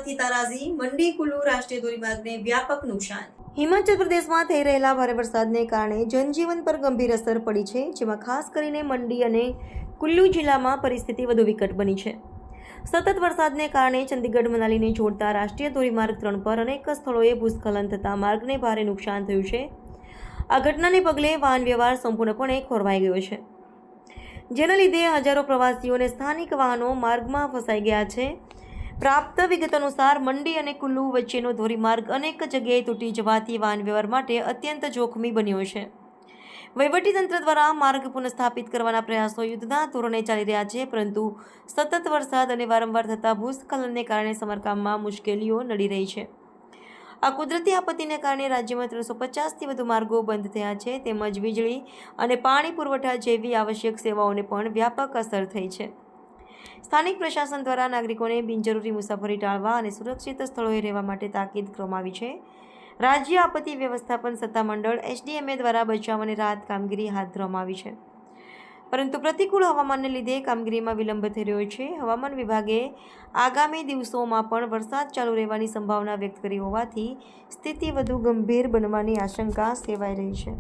વરસાદથી તારાજી, મંડી કુલ્લુ રાષ્ટ્રીય ધોરીમાર્ગને વ્યાપક નુકસાન। હિમાચલ પ્રદેશમાં થઈ રહેલા ભારે વરસાદને કારણે જનજીવન પર ગંભીર અસર પડી છે, જેમાં ખાસ કરીને મંડી અને કુલ્લુ જિલ્લામાં પરિસ્થિતિ વધુ વિકટ બની છે। સતત વરસાદને કારણે ચંદીગઢ મનાલીને જોડતા રાષ્ટ્રીય ધોરીમાર્ગ 3 પર અનેક સ્થળોએ ભૂસ્ખલન થતાં માર્ગને ભારે નુકસાન થયું છે। આ ઘટનાને પગલે વાહન વ્યવહાર સંપૂર્ણપણે ખોરવાઈ ગયો છે, જેના લીધે હજારો પ્રવાસીઓ અને સ્થાનિક વાહનો માર્ગમાં ફસાઈ ગયા છે। પ્રાપ્ત વિગત અનુસાર મંડી અને કુલ્લુ વચ્ચેનો ધોરીમાર્ગ અનેક જગ્યાએ તૂટી જવાથી વાહન વ્યવહાર માટે અત્યંત જોખમી બન્યો છે। વહીવટીતંત્ર દ્વારા માર્ગ પુનઃસ્થાપિત કરવાના પ્રયાસો યુદ્ધના ધોરણે ચાલી રહ્યા છે, પરંતુ સતત વરસાદ અને વારંવાર થતા ભૂસ્ખલનને કારણે સમારકામમાં મુશ્કેલીઓ નડી રહી છે। આ કુદરતી આપત્તિને કારણે રાજ્યમાં 350થી વધુ માર્ગો બંધ થયા છે, તેમજ વીજળી અને પાણી પુરવઠા જેવી આવશ્યક સેવાઓને પણ વ્યાપક અસર થઈ છે। સ્થાનિક પ્રશાસન દ્વારા નાગરિકોને બિનજરૂરી મુસાફરી ટાળવા અને સુરક્ષિત સ્થળોએ રહેવા માટે તાકીદ કરવામાં આવી છે। રાજ્ય આપત્તિ વ્યવસ્થાપન સત્તામંડળ એસડીએમએ દ્વારા બચાવ અને રાહત કામગીરી હાથ ધરવામાં આવી છે, પરંતુ પ્રતિકૂળ હવામાનને લીધે કામગીરીમાં વિલંબ થઈ રહ્યો છે। હવામાન વિભાગે આગામી દિવસોમાં પણ વરસાદ ચાલુ રહેવાની સંભાવના વ્યક્ત કરી હોવાથી સ્થિતિ વધુ ગંભીર બનવાની આશંકા સેવાઈ રહી છે।